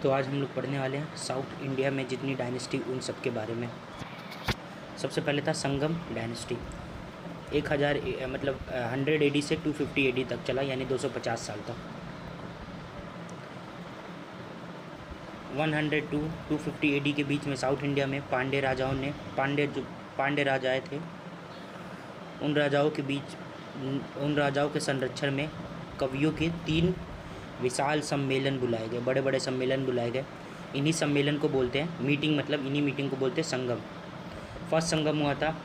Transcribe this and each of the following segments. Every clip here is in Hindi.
तो आज हम लोग पढ़ने वाले हैं साउथ इंडिया में जितनी डायनेस्टी उन सब के बारे में। सबसे पहले था संगम डायनेस्टी। 1000 मतलब 100 AD से 250 AD तक चला, यानी 250 साल तक। 100 to 250 AD के बीच में साउथ इंडिया में पांड्य राजाओं ने पांड्य राजाएँ थे, उन राजाओं के संरक्षण में कवियों के 3 विशाल सम्मेलन बुलाए गए, बड़े बड़े सम्मेलन बुलाए गए। इन्हीं सम्मेलन को बोलते हैं मीटिंग, मतलब इन्हीं मीटिंग को बोलते हैं संगम। फर्स्ट संगम हुआ था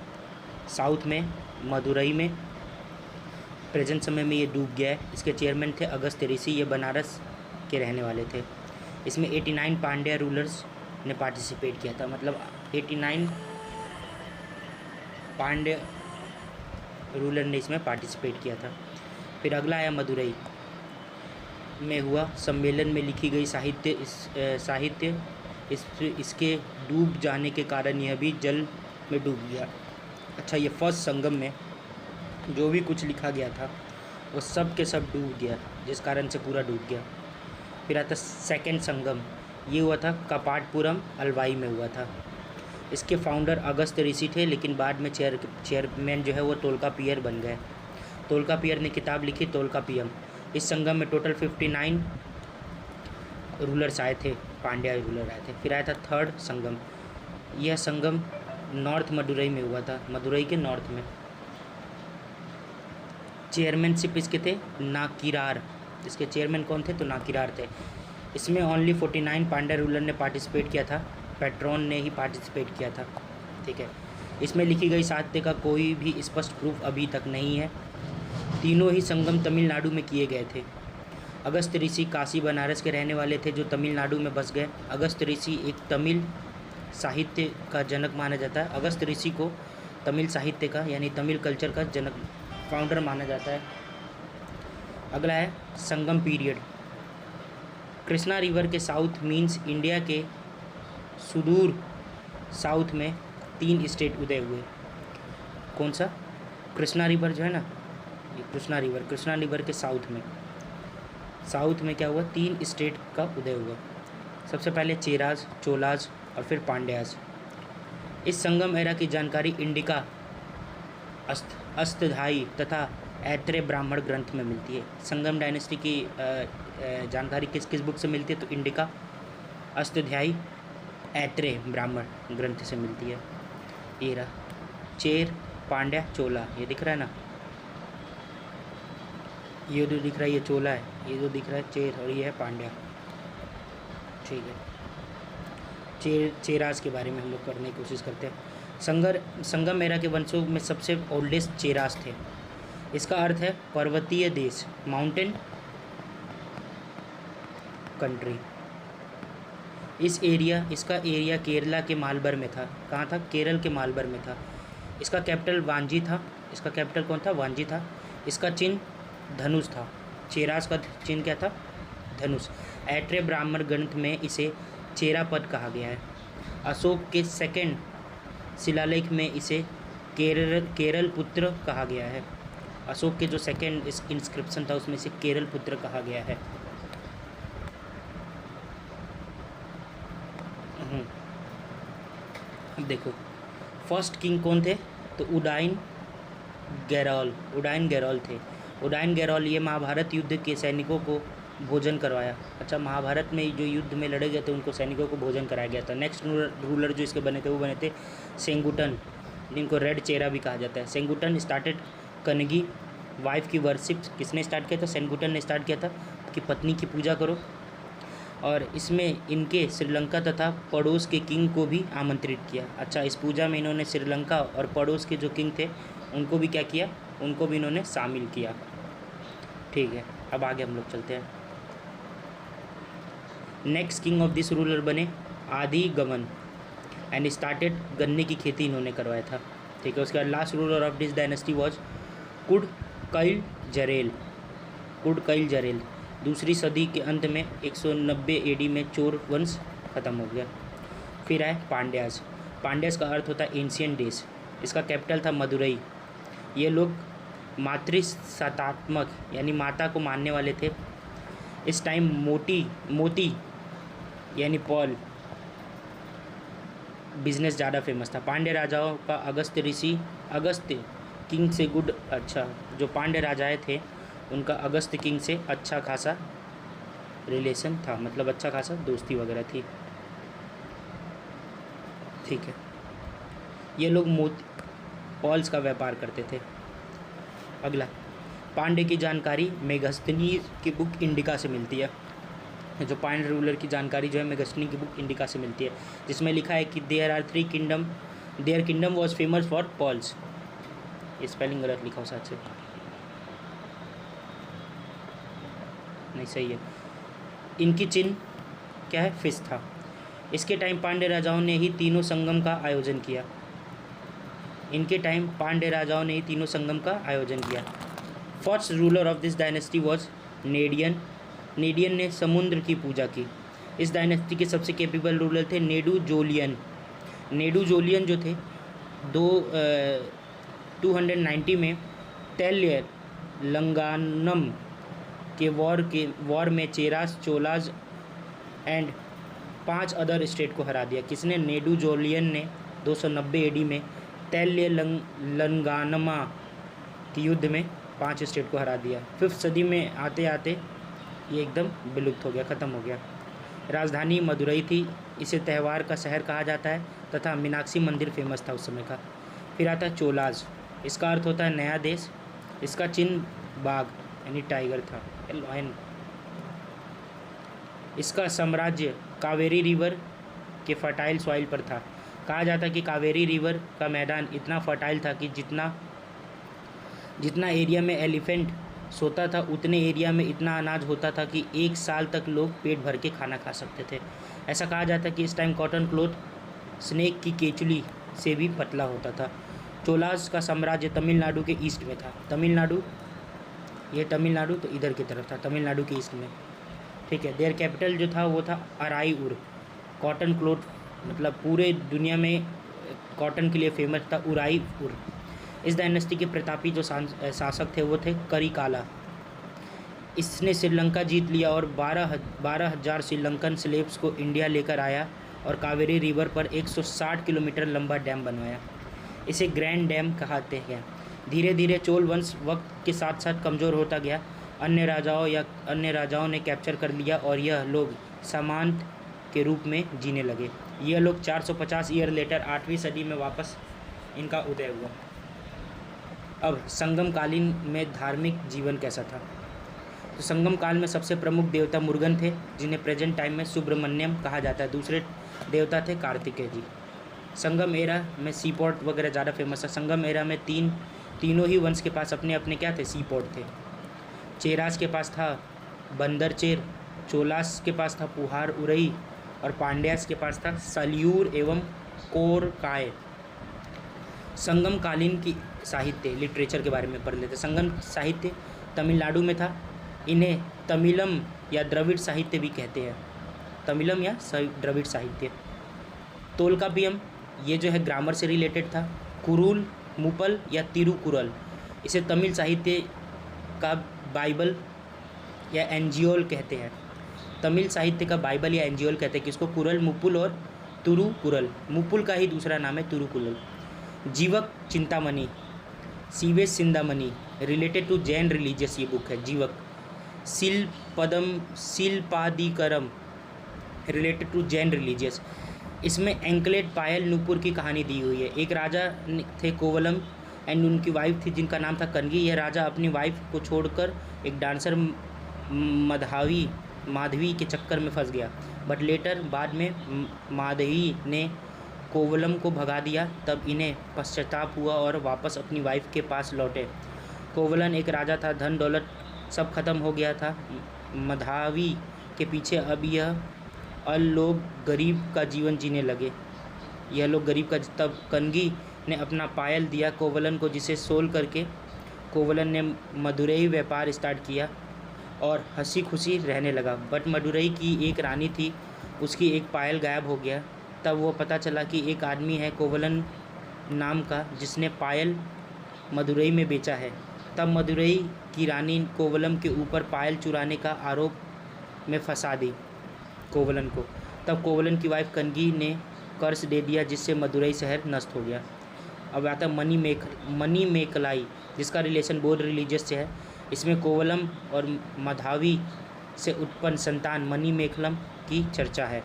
साउथ में, मदुरई में। प्रेजेंट समय में ये डूब गया है। इसके चेयरमैन थे अगस्त ऋषि, ये बनारस के रहने वाले थे। इसमें 89 पांड्या रूलर्स ने पार्टिसिपेट किया था, मतलब 89 पांड्या रूलर ने इसमें पार्टिसिपेट किया था। फिर अगला आया मदुरई में हुआ सम्मेलन में लिखी गई साहित्य इसके डूब जाने के कारण यह भी जल में डूब गया। अच्छा, ये फर्स्ट संगम में जो भी कुछ लिखा गया था वो सब के सब डूब गया, जिस कारण से पूरा डूब गया। फिर आता सेकंड संगम, ये हुआ था कपाटपुरम अलवाई में हुआ था। इसके फाउंडर अगस्त ऋषि थे, लेकिन बाद में चेयरमैन जो है वो तोल्कापियर बन गए। तोल्कापियर ने किताब लिखी तोल्कापियम। इस संगम में टोटल 59 रूलर्स आए थे, पांड्या रूलर आए थे। फिर आया था थर्ड संगम। यह संगम नॉर्थ मदुरई में हुआ था, मदुरई के नॉर्थ में। चेयरमैनशिप इसके थे नाकिरार। इसके चेयरमैन कौन थे? तो नाकिरार थे। इसमें ओनली 49 पांड्या रूलर ने पार्टिसिपेट किया था, पेट्रोन ने ही पार्टिसिपेट किया था। ठीक है, इसमें लिखी गई साहित्य का कोई भी स्पष्ट प्रूफ अभी तक नहीं है। तीनों ही संगम तमिलनाडु में किए गए थे। अगस्त ऋषि काशी बनारस के रहने वाले थे जो तमिलनाडु में बस गए। अगस्त ऋषि एक तमिल साहित्य का जनक माना जाता है। अगस्त ऋषि को तमिल साहित्य का यानी तमिल कल्चर का जनक, फाउंडर माना जाता है। अगला है संगम पीरियड। कृष्णा रिवर के साउथ मीन्स इंडिया के सुदूर साउथ में 3 स्टेट उदय हुए। कौन सा? कृष्णा रिवर जो है ना, ये कृष्णा रिवर के साउथ में क्या हुआ? 3 स्टेट का उदय हुआ। सबसे पहले चेराज, चोलाज और फिर पांड्याज। इस संगम एरा की जानकारी इंडिका, अष्टधाई तथा ऐत्रेय ब्राह्मण ग्रंथ में मिलती है। संगम डायनेस्टी की जानकारी किस किस बुक से मिलती है? तो इंडिका, अष्टध्यायी, ऐत्रेय ब्राह्मण ग्रंथ से मिलती है। ये रहा चेर, पांड्या, चोला। ये दिख रहा है ना, ये जो दिख रहा है ये चोला है, ये जो दिख रहा है चेर, और ये है पांड्या। ठीक है, चेराज के बारे में हम लोग करने की कोशिश करते हैं। संगम एरा के वंशों में सबसे ओल्डेस्ट चेराज थे। इसका अर्थ है पर्वतीय देश, माउंटेन कंट्री। इसका एरिया केरला के मालबर में था। कहाँ था? केरल के मालबर में था। इसका कैपिटल वांजी था। इसका कैपिटल कौन था? वांजी था। इसका चिन्ह धनुष था। चेराज का चिन्ह क्या था? धनुष। ऐत्रेय ब्राह्मण ग्रंथ में इसे चेरापद कहा गया है। अशोक के सेकंड शिलालेख में इसे केरल पुत्र कहा गया है। अशोक के जो सेकंड इंस्क्रिप्शन था उसमें इसे केरल पुत्र कहा गया है। अब देखो फर्स्ट किंग कौन थे? तो उडाइन गैरोल थे। उडाइन गैरोल ये महाभारत युद्ध के सैनिकों को भोजन करवाया। अच्छा, महाभारत में जो युद्ध में लड़े गए थे उनको सैनिकों को भोजन कराया गया था। नेक्स्ट रूलर जो इसके बने थे वो बने थे सेंगुटन, जिनको रेड चेहरा भी कहा जाता है। सेंगुटन स्टार्टेड कनगी वाइफ की वर्शिप। किसने स्टार्ट किया था? सेंगुटन ने स्टार्ट किया था कि पत्नी की पूजा करो। और इसमें इनके श्रीलंका तथा पड़ोस के किंग को भी आमंत्रित किया। अच्छा, इस पूजा में इन्होंने श्रीलंका और पड़ोस के जो किंग थे उनको भी क्या किया? उनको भी इन्होंने शामिल किया। ठीक है, अब आगे हम लोग चलते हैं। Next king of this ruler बने आदि गमन एंड स्टार्टेड, गन्ने की खेती इन्होंने करवाया था। ठीक है, उसके बाद last ruler of this dynasty was कुडकैल जरेल। दूसरी सदी के अंत में 190 AD में चोर वंश खत्म हो गया। फिर आए पांड्याज का अर्थ होता है एंशियंट डेज। इसका कैपिटल था मदुरई। ये लोग मातृसत्तात्मक यानी माता को मानने वाले थे। इस टाइम मोती यानी पॉल बिजनेस ज़्यादा फेमस था। पांड्य राजाओं का अगस्त्य किंग से गुड, अच्छा, जो पांड्य राजाएँ थे उनका अगस्त्य किंग से अच्छा खासा रिलेशन था, मतलब अच्छा खासा दोस्ती वगैरह थी। ठीक है, ये लोग मोती पॉल्स का व्यापार करते थे। अगला, पांड्य की जानकारी मेगस्थनीज की बुक इंडिका से मिलती है। जो पांड्य रूलर की जानकारी जो है मेगस्थनी की बुक इंडिका से मिलती है, जिसमें लिखा है कि their kingdom was famous for polls. ये स्पेलिंग गलत लिखा हो साथ से, नहीं सही है। इनकी चिन्ह क्या है? फिश था। इसके टाइम पांड्य राजाओं ने ही तीनों संगम का आयोजन किया। First ruler of this dynasty was Nediyon. Nediyon ने समुद्र की पूजा की। इस डायनेस्टी के सबसे कैपेबल रूलर थे नेडुजोलियन। नेडुजोलियन जो थे 290 में तैल्य लंगानम के वॉर में Cheras, Cholas and 5 other state को हरा दिया। किसने? नेडुजोलियन ने 290 एडी में तैल्य लंगानमा के युद्ध में 5 स्टेट को हरा दिया। 5th सदी में आते आते ये एकदम विलुप्त हो गया, ख़त्म हो गया। राजधानी मदुरई थी। इसे त्यौहार का शहर कहा जाता है तथा मीनाक्षी मंदिर फेमस था उस समय का। फिर आता है चोलाज। इसका अर्थ होता है नया देश। इसका चिन्ह बाघ यानी टाइगर था, लॉयन। इसका साम्राज्य कावेरी रिवर के फर्टाइल सॉइल पर था। कहा जाता है कि कावेरी रिवर का मैदान इतना फर्टाइल था कि जितना एरिया में एलिफेंट सोता था उतने एरिया में इतना अनाज होता था कि 1 साल तक लोग पेट भर के खाना खा सकते थे। ऐसा कहा जाता है कि इस टाइम कॉटन क्लॉथ स्नेक की केचुली से भी पतला होता था। चोलास का साम्राज्य तमिलनाडु के ईस्ट में था। तमिलनाडु तो इधर की तरफ था, तमिलनाडु के ईस्ट में। ठीक है, देयर कैपिटल जो था वो था अराईउर। कॉटन क्लॉथ मतलब पूरे दुनिया में कॉटन के लिए फेमस था उराईउर। इस डायनेस्टी के प्रतापी जो शासक थे वो थे करिकाला। इसने श्रीलंका जीत लिया और 12,000 श्रीलंकन स्लेव्स को इंडिया लेकर आया और कावेरी रिवर पर 160 किलोमीटर लंबा डैम बनवाया। इसे ग्रैंड डैम कहते हैं। धीरे धीरे चोल वंश वक्त के साथ साथ कमज़ोर होता गया। अन्य राजाओं ने कैप्चर कर लिया और यह लोग सामंत के रूप में जीने लगे। यह लोग 450 ईयर लेटर 8वीं सदी में वापस इनका उदय हुआ। अब संगम कालीन में धार्मिक जीवन कैसा था? तो संगम काल में सबसे प्रमुख देवता मुरुगन थे, जिन्हें प्रेजेंट टाइम में सुब्रमण्यम कहा जाता है। दूसरे देवता थे कार्तिकेय जी। संगम एरा में सी पोर्ट वगैरह ज़्यादा फेमस है। संगम एरा में तीनों ही वंश के पास अपने अपने क्या थे? सी पोर्ट थे। चेरास के पास था बंदरचेर, चोलास के पास था पुहार उरई और पांड्यास के पास था सल्यूर एवं कोरकाय। संगम कालीन की साहित्य लिटरेचर के बारे में पढ़ लेते। संगम साहित्य तमिलनाडु में था। इन्हें तमिलम या द्रविड़ साहित्य भी कहते हैं। तमिलम या द्रविड़ साहित्य। तोलकापियम ये जो है ग्रामर से रिलेटेड था। कुरुल, मुपल या तिरुकुरल इसे तमिल साहित्य का बाइबल या एंजियोल कहते हैं। तमिल साहित्य का बाइबल या एंजियोल कहते हैं किसको? कुरल, मुपुल और तुरुकुरल। मुपुल का ही दूसरा नाम है Tirukkural. Jivaka Chintamani, Seevaka Sindamani related to Jain religious ये बुक है। Jivaka. Silappatikaram related to Jain religious. इसमें एंकलेट, पायल, नूपुर की कहानी दी हुई है। एक राजा थे कोवलम एंड उनकी वाइफ थी जिनका नाम था कनगी। यह राजा अपनी वाइफ को छोड़कर एक डांसर माधवी के चक्कर में फंस गया। बट लेटर बाद में माधवी ने कोवलम को भगा दिया। तब इन्हें पश्चाताप हुआ और वापस अपनी वाइफ के पास लौटे। कोवलन एक राजा था, धन दौलत सब खत्म हो गया था माधवी के पीछे। अब लोग गरीब का जीवन जीने लगे। यह लोग गरीब का। तब कनगी ने अपना पायल दिया कोवलन को, जिसे सोल करके कोवलन ने मदुरई व्यापार स्टार्ट किया और हंसी खुशी रहने लगा। बट मदुरई की एक रानी थी, उसकी एक पायल गायब हो गया। तब वो पता चला कि एक आदमी है कोवलन नाम का जिसने पायल मदुरई में बेचा है। तब मदुरई की रानी कोवलम के ऊपर पायल चुराने का आरोप में फंसा दी। कोवलन को। तब कोवलन की वाइफ कनगी ने कर्ज दे दिया, जिससे मदुरई शहर नष्ट हो गया। अब आता है मनी मेकलाई, जिसका रिलेशन बौद्ध रिलीजियस से है। इसमें कोवलम और मधावी से उत्पन्न संतान मनी मेकलम की चर्चा है,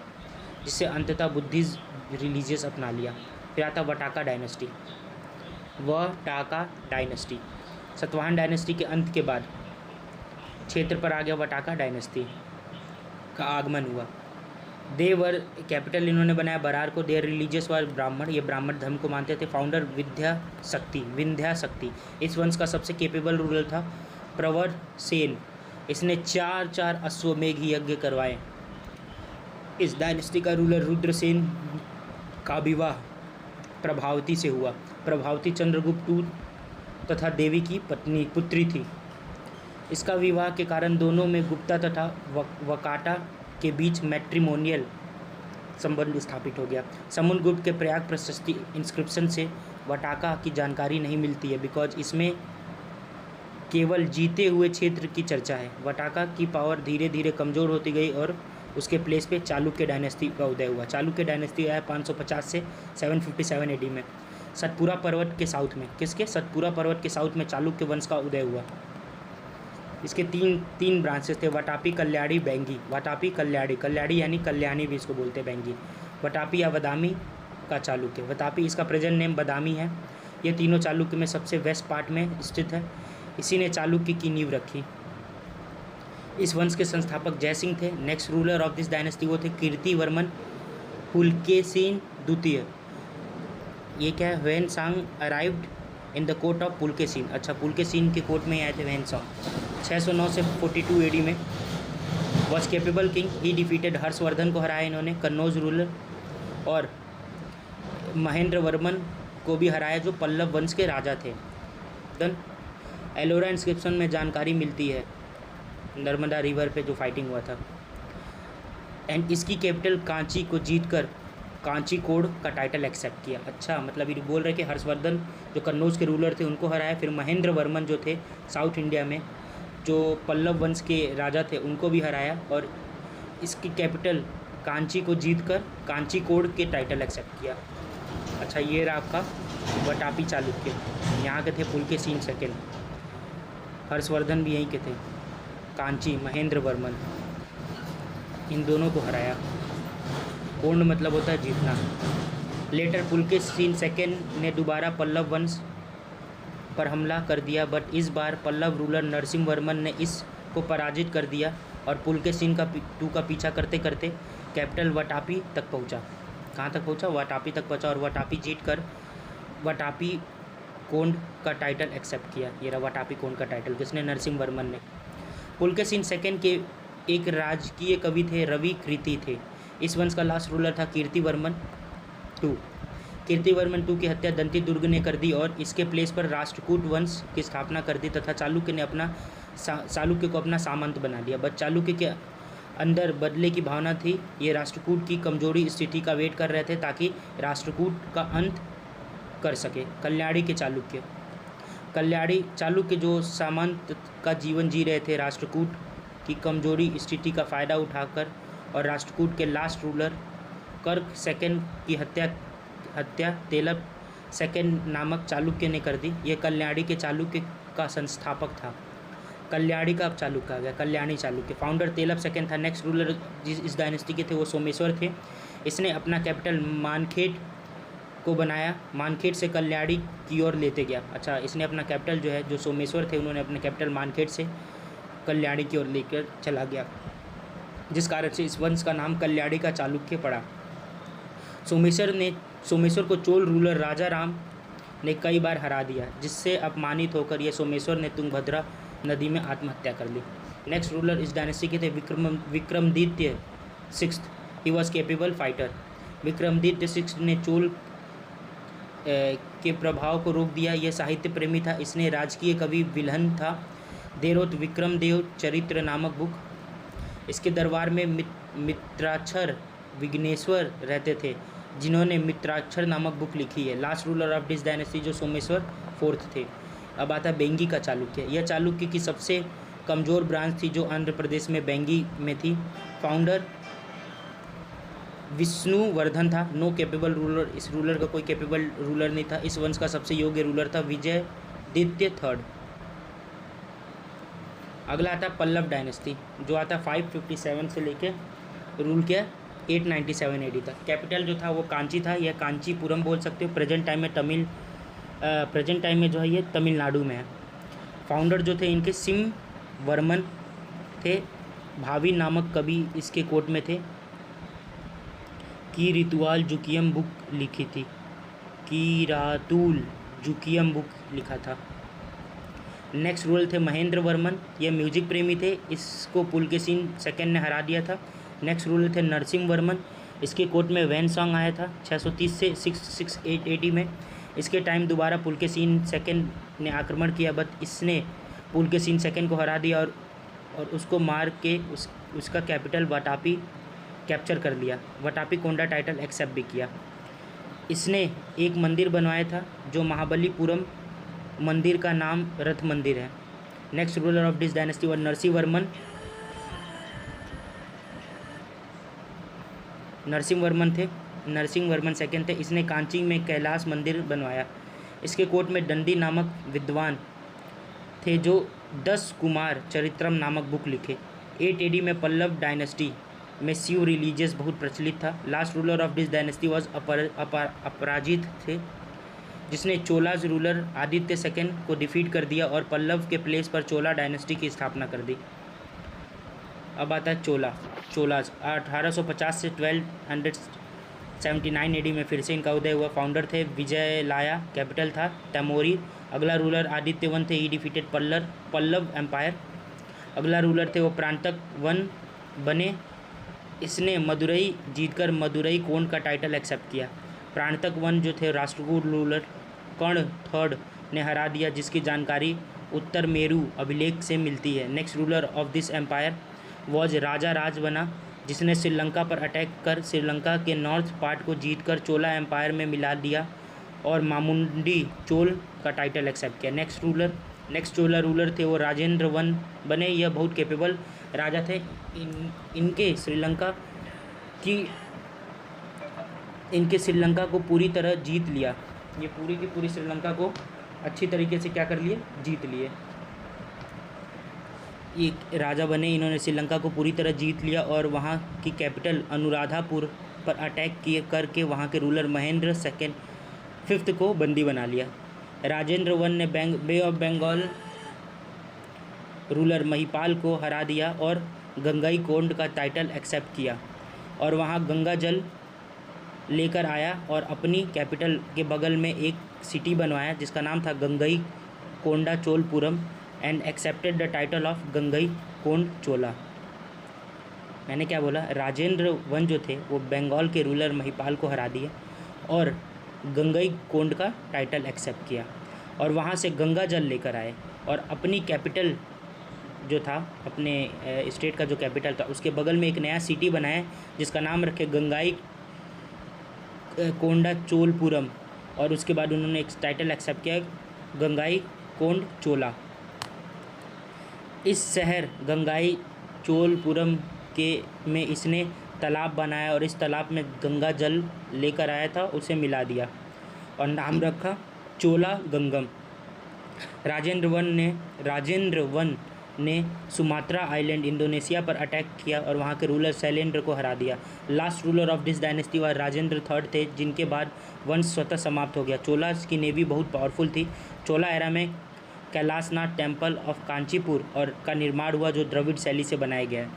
जिससे अंततः बुद्धिज्म रिलीजियस अपना लिया। फिर आता वटाका डायनेस्टी। वटाका डायनेस्टी सातवाहन डायनेस्टी के अंत के बाद क्षेत्र पर आ गया वटाका डायनेस्टी का आगमन हुआ। देवर कैपिटल इन्होंने बनाया बरार को। देर रिलीजियस व ब्राह्मण, ये ब्राह्मण धर्म को मानते थे। फाउंडर विंध्या शक्ति। इस वंश का सबसे कैपेबल रूलर था प्रवर सेन। इसने 4 अश्वमेघ यज्ञ करवाए। इस डायनेस्टी का रूलर रुद्रसेन का विवाह प्रभावती से हुआ। प्रभावती चंद्रगुप्त II तथा देवी की पुत्री थी। इसका विवाह के कारण दोनों में गुप्ता तथा वकाटा के बीच मैट्रिमोनियल संबंध स्थापित हो गया। समुद्रगुप्त के प्रयाग प्रशस्ति इंस्क्रिप्शन से वटाका की जानकारी नहीं मिलती है, बिकॉज इसमें केवल जीते हुए क्षेत्र की चर्चा है। वटाका की पावर धीरे धीरे कमज़ोर होती गई और उसके प्लेस पे चालुक्य डायनेस्टी का उदय हुआ। चालुक्य डायनेस्टी आया 550 से 757 AD में सतपुरा पर्वत के साउथ में। किसके? सतपुरा पर्वत के साउथ में चालुक्य वंश का उदय हुआ। इसके तीन ब्रांचेस थे, वटापी, कल्याणी, बेंगी। वटापी, कल्याणी यानी कल्याणी भी इसको बोलते हैं, बेंगी। वटापी या बदामी का चालुक्य। वटापी इसका प्रेजेंट नेम बदामी है। ये तीनों चालुक्य में सबसे वेस्ट पार्ट में स्थित है। इसी ने चालुक्य की नींव रखी। इस वंश के संस्थापक जयसिंह थे। Next ruler of this dynasty वो थे कीर्तिवर्मन पुलकेशिन द्वितीय। ये क्या है? व्हेन सांग arrived in the court of Pulakeshin. अच्छा, पुलकेशिन के कोर्ट में आए थे व्हेन सांग। 609 से 42 AD में। Was capable king. He defeated, Harshvardhan को हराया इन्होंने, कन्नौज रूलर, और महेंद्र वर्मन को भी हराया, जो पल्लव वंश के राजा थे। देन एलोरा इंस्क्रिप्शन में जानकारी मिलती है नर्मदा रिवर पे जो फाइटिंग हुआ था। एंड इसकी कैपिटल कांची को जीतकर कांची कोड का टाइटल एक्सेप्ट किया। अच्छा, मतलब ये बोल रहे कि हर्षवर्धन जो कन्नौज के रूलर थे उनको हराया, फिर महेंद्र वर्मन जो थे साउथ इंडिया में जो पल्लव वंश के राजा थे उनको भी हराया, और इसकी कैपिटल कांची को जीतकर कांची कोड के टाइटल एक्सेप्ट किया। अच्छा, ये रहा आपका वटापी चालुक्य। यहाँ के थे पुलकेशिन सेकेंड। हर्षवर्धन भी यहीं के थे। कांची, महेंद्र वर्मन, इन दोनों को हराया। कोंड मतलब होता है जीतना। लेटर पुलकेशिन सेकेंड ने दोबारा पल्लव वंश पर हमला कर दिया, बट इस बार पल्लव रूलर नरसिंह वर्मन ने इसको पराजित कर दिया और पुलकेशिन का पीछा करते करते कैपिटल वटापी तक पहुंचा। कहाँ तक पहुंचा? वटापी तक पहुंचा, और वटापी जीतकर वटापी कोंड का टाइटल एक्सेप्ट किया। ये रहा वटापी कोंड का टाइटल, किसने? नरसिंह वर्मन ने। पुलकेशिन सेकेंड के एक राजकीय कवि थे, रवि कीर्ति थे। इस वंश का लास्ट रूलर था कीर्तिवर्मन II। कीर्तिवर्मन II की हत्या दंती दुर्ग ने कर दी और इसके प्लेस पर राष्ट्रकूट वंश की स्थापना कर दी, तथा चालुक्य को अपना सामंत बना दिया। बट चालुक्य के अंदर बदले की भावना थी। ये राष्ट्रकूट की कमजोरी स्थिति का वेट कर रहे थे ताकि राष्ट्रकूट का अंत कर सके। कल्याणी के चालुक्य। कल्याणी चालुक्य जो सामंत का जीवन जी रहे थे, राष्ट्रकूट की कमजोरी स्थिति का फ़ायदा उठाकर, और राष्ट्रकूट के लास्ट रूलर कर्क सेकेंड की हत्या तेलप सेकेंड नामक चालुक्य ने कर दी। ये कल्याणी के चालुक्य का संस्थापक था। कल्याणी का अब चालुक्य आ गया, कल्याणी चालुक्य। फाउंडर तेलप सेकेंड था। नेक्स्ट रूलर जिस इस डायनेस्टी के थे वो सोमेश्वर थे। इसने अपना कैपिटल मानखेड़ को बनाया। मानखेड़ से कल्याणी की ओर लेते गया। अच्छा, इसने अपना कैपिटल जो है, जो सोमेश्वर थे, उन्होंने अपने कैपिटल मानखेड़ से कल्याणी की ओर लेकर चला गया, जिस कारण से इस वंश का नाम कल्याणी का चालुक्य पड़ा। सोमेश्वर को चोल रूलर राजा राम ने कई बार हरा दिया, जिससे अपमानित होकर ये सोमेश्वर ने तुंगभद्रा नदी में आत्महत्या कर ली। नेक्स्ट रूलर इस डायनेस्टी के थे Vikramaditya sixth. He was capable fighter. Vikramaditya sixth ने चोल के प्रभाव को रोक दिया। यह साहित्य प्रेमी था। इसने राजकीय कवि विल्हन था। देरोत विक्रमदेव चरित्र नामक बुक। इसके दरबार में मित्राक्षर विघ्नेश्वर रहते थे, जिन्होंने मित्राक्षर नामक बुक लिखी है। Last ruler of this dynasty जो सोमेश्वर फोर्थ थे। अब आता है बेंगी का चालुक्य। यह चालुक्य की सबसे कमज़ोर ब्रांच थी, जो आंध्र प्रदेश में बेंगी में थी। फाउंडर विष्णुवर्धन था, नो कैपेबल रूलर, इस रूलर का कोई कैपेबल रूलर नहीं था। इस वंश का सबसे योग्य रूलर था विजयदित्य थर्ड। अगला आता है पल्लव डायनेस्टी, जो आता है 557 से लेके रूल किया 897 एडी तक। कैपिटल जो था वो कांची था, यह कांचीपुरम बोल सकते हो। प्रेजेंट टाइम में जो है ये तमिलनाडु में है। फाउंडर जो थे इनके सिम वर्मन थे। भावी नामक कवि इसके कोर्ट में थे। की रितुआल जुकियम बुक लिखी थी, कीरातुल जुकियम बुक लिखा था। नेक्स्ट रूलर थे महेंद्र वर्मन, ये म्यूजिक प्रेमी थे, इसको पुलकेशिन सेकंड ने हरा दिया था। नेक्स्ट रूलर थे नरसिंह वर्मन, इसके कोर्ट में वैन सॉन्ग आया था 630 से 668 एडी में। इसके टाइम दोबारा पुलकेशिन सेकंड ने आक्रमण किया, बट इसने पुलकेशिन सेकंड को हरा दिया और उसको मार के उसका कैपिटल वाटापी कैप्चर कर लिया। वाटापी कोंडा टाइटल एक्सेप्ट भी किया। इसने एक मंदिर बनवाया था जो महाबलीपुरम मंदिर का नाम रथ मंदिर है। Next ruler of this dynasty were Narasimha Varman थे। नरसिंह वर्मन सेकंड थे। इसने कांची में कैलाश मंदिर बनवाया। इसके कोर्ट में दंडी नामक विद्वान थे जो 10 कुमार चरित्रम नामक बुक लिखे। 8 एडी में पल्लव डायनेस्टी में शिव रिलीजियस बहुत प्रचलित था। Last ruler of this dynasty was अपराजित थे, जिसने चोलाज रूलर आदित्य सेकंड को डिफीट कर दिया और पल्लव के प्लेस पर चोला डायनेस्टी की स्थापना कर दी। अब आता है चोलाज 1850 से 1279 एडी में फिर से इनका उदय हुआ। फाउंडर थे विजयलाया, कैपिटल था तैमूरी। अगला रूलर आदित्य वन थे, ही डिफीटेड पल्लव एम्पायर। अगला रूलर थे वो प्रांतक वन बने, इसने मदुरई जीतकर मदुरई कोंड का टाइटल एक्सेप्ट किया। प्रांतक वन जो थे राष्ट्रकूट रूलर कर्ण थर्ड ने हरा दिया, जिसकी जानकारी उत्तर मेरू अभिलेख से मिलती है। Next ruler of this empire was Raja Raj बना, जिसने श्रीलंका पर अटैक कर श्रीलंका के नॉर्थ पार्ट को जीतकर चोला एम्पायर में मिला दिया और मामुंडी चोल का टाइटल एक्सेप्ट किया। नेक्स्ट चोला रूलर थे वो राजेंद्र वन बने, यह बहुत कैपेबल राजा थे। इनके श्रीलंका को पूरी तरह जीत लिया। ये पूरी की पूरी श्रीलंका को अच्छी तरीके से क्या कर लिए, जीत लिए। ये राजा बने, इन्होंने श्रीलंका को पूरी तरह जीत लिया और वहाँ की कैपिटल अनुराधापुर पर अटैक करके वहाँ के रूलर महेंद्र सेकंड फिफ्थ को बंदी बना लिया। राजेंद्र वन ने बे ऑफ बंगाल रूलर महिपाल को हरा दिया और गंगाई कोंड का टाइटल एक्सेप्ट किया और वहाँ गंगा जल लेकर आया और अपनी कैपिटल के बगल में एक सिटी बनवाया जिसका नाम था Gangai Konda Cholapuram and accepted the title of Gangai Konda Chola. मैंने क्या बोला, राजेंद्र वन जो थे वो बंगाल के रूलर महिपाल को हरा दिए और गंगई कोंड का टाइटल एक्सेप्ट किया और वहाँ से गंगा जल लेकर आए और अपनी कैपिटल जो था, अपने स्टेट का जो कैपिटल था उसके बगल में एक नया सिटी बनाया जिसका नाम रखे गंगाई कोंडा चोलपुरम और उसके बाद उन्होंने एक टाइटल एक्सेप्ट किया गंगाई कोंड चोला। इस शहर गंगाई चोलपुरम में इसने तालाब बनाया और इस तालाब में गंगा जल लेकर आया था, उसे मिला दिया और नाम रखा चोला गंगम। राजेंद्र वन ने सुमात्रा आइलैंड इंडोनेशिया पर अटैक किया और वहाँ के रूलर शैलेंद्र को हरा दिया। Last ruler of this dynasty व राजेंद्र थर्ड थे, जिनके बाद वंश स्वतः समाप्त हो गया। चोलास की नेवी बहुत पावरफुल थी। चोला एरा में कैलाशनाथ टेम्पल ऑफ कांचीपुर और का निर्माण हुआ जो द्रविड़ शैली से बनाया गया है।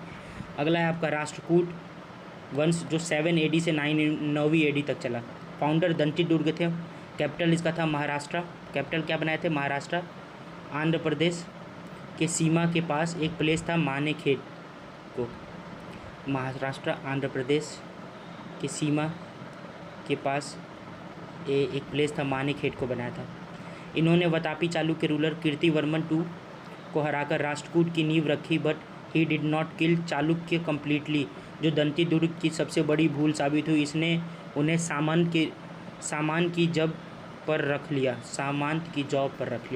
अगला है आपका राष्ट्रकूट वंश जो 7 एडी से 9वीं एडी तक चला। फाउंडर दंती दुर्ग थे। कैपिटल इसका था महाराष्ट्र। कैपिटल क्या बनाए थे, महाराष्ट्र। आंध्र प्रदेश के सीमा के पास एक प्लेस था मानेखेड को। महाराष्ट्र आंध्र प्रदेश के सीमा के पास एक प्लेस था मानेखेड को बनाया था। इन्होंने वतापी चालुक्य रूलर कीर्तिवर्मन II को हराकर राष्ट्रकूट की नींव रखी, but he did not kill Chalukya completely, जो दंती दुर्ग की सबसे बड़ी भूल साबित हुई। इसने उन्हें सामान की जॉब पर रख लिया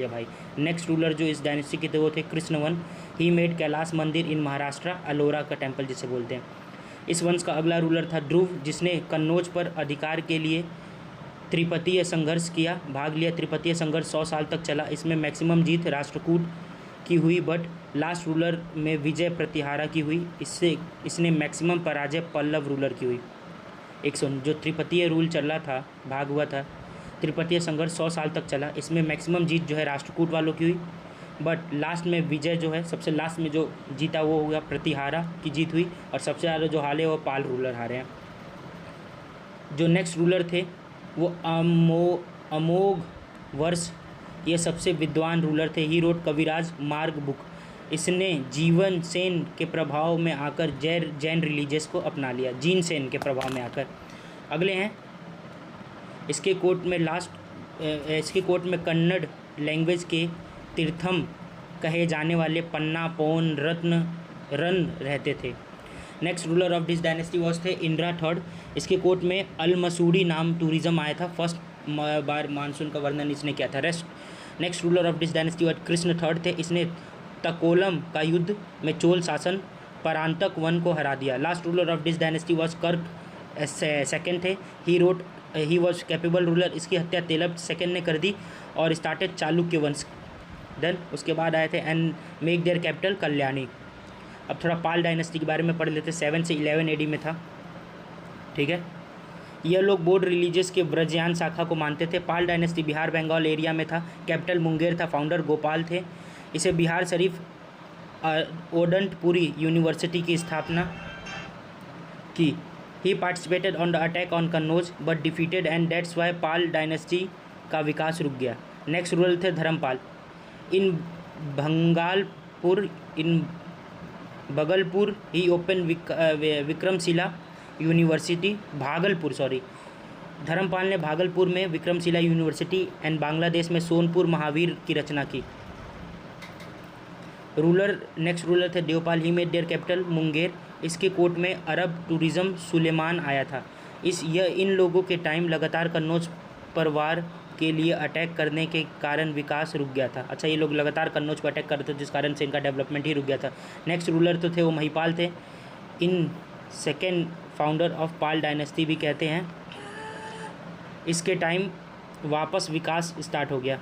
भाई। नेक्स्ट रूलर जो इस डायनेस्टी के थे वो थे कृष्णवन। ही मेड कैलाश मंदिर इन महाराष्ट्र, अलोरा का टेम्पल जिसे बोलते हैं। इस वंश का अगला रूलर था ध्रुव, जिसने कन्नौज पर अधिकार के लिए त्रिपतीय संघर्ष किया, भाग लिया। त्रिपतीय संघर्ष 100 साल तक चला। इसमें मैक्सिमम जीत राष्ट्रकूट की हुई, बट लास्ट रूलर में विजय प्रतिहारा की हुई। इसने मैक्सिमम पराजय पल्लव रूलर की हुई। जो त्रिपतीय रूल चल रहा था, भाग हुआ था, त्रिपतीय संघर्ष 100 साल तक चला। इसमें मैक्सिमम जीत जो है राष्ट्रकूट वालों की हुई, बट लास्ट में विजय जो है, सबसे लास्ट में जो जीता वो हो गया प्रतिहारा की जीत हुई, और सबसे ज़्यादा जो हारे वो पाल रूलर हारे हैं। जो नेक्स्ट रूलर थे वो अमोघ वर्ष, ये सबसे विद्वान रूलर थे। ही रोट कविराज मार्ग बुक। इसने जीवन सेन के प्रभाव में आकर जैन रिलीजियस को अपना लिया, जीन सेन के प्रभाव में आकर। अगले हैं इसके कोर्ट में कन्नड़ लैंग्वेज के तीर्थम कहे जाने वाले पन्ना पोन रन रहते थे। Next ruler of this dynasty was थे इंद्रा थर्ड। इसके कोर्ट में अल मसूरी नाम टूरिज़्म आया था। फर्स्ट बार मानसून का वर्णन इसने किया था। Next ruler of this dynasty was Krishna third थे। इसने तकोलम का युद्ध में चोल शासन परांतक वन को हरा दिया। Last ruler of this dynasty was कर्क सेकेंड थे। He was capable ruler. इसकी हत्या तेलब सेकेंड ने कर दी और स्टार्टेड चालुक्य वंश। देन उसके बाद आए थे and make their capital Kalyani. अब थोड़ा पाल डायनेस्टी के बारे में पढ़ लेते। 7 से 11 AD में था, ठीक है। यह लोग बौद्ध रिलीजियस के ब्रजयान शाखा को मानते थे। पाल डायनेस्टी बिहार बंगाल एरिया में था। कैपिटल मुंगेर था। फाउंडर गोपाल थे। इसे बिहार शरीफ ओडंतपुरी यूनिवर्सिटी की स्थापना की। He participated on the attack on Kannauj but defeated and that's why Pala dynasty का विकास रुक गया। नेक्स्ट रूलर थे Dharmapal. In Bhagalpur he open Vikramshila university Dharmapal ने भागलपुर में विक्रमशिला यूनिवर्सिटी एंड बांग्लादेश में सोनपुर महावीर की रचना की। नेक्स्ट रूलर थे Devpal. He made their capital Munger. इसके कोर्ट में अरब टूरिज़्म सुलेमान आया था। इन लोगों के टाइम लगातार कन्नौज पर वार के लिए अटैक करने के कारण विकास रुक गया था। अच्छा, ये लोग लगातार कन्नौज पर अटैक कर रहे थे जिस कारण से इनका डेवलपमेंट ही रुक गया था। नेक्स्ट रूलर तो थे वो महिपाल थे। In second founder of Pal dynasty भी कहते हैं। इसके टाइम वापस विकास स्टार्ट हो गया।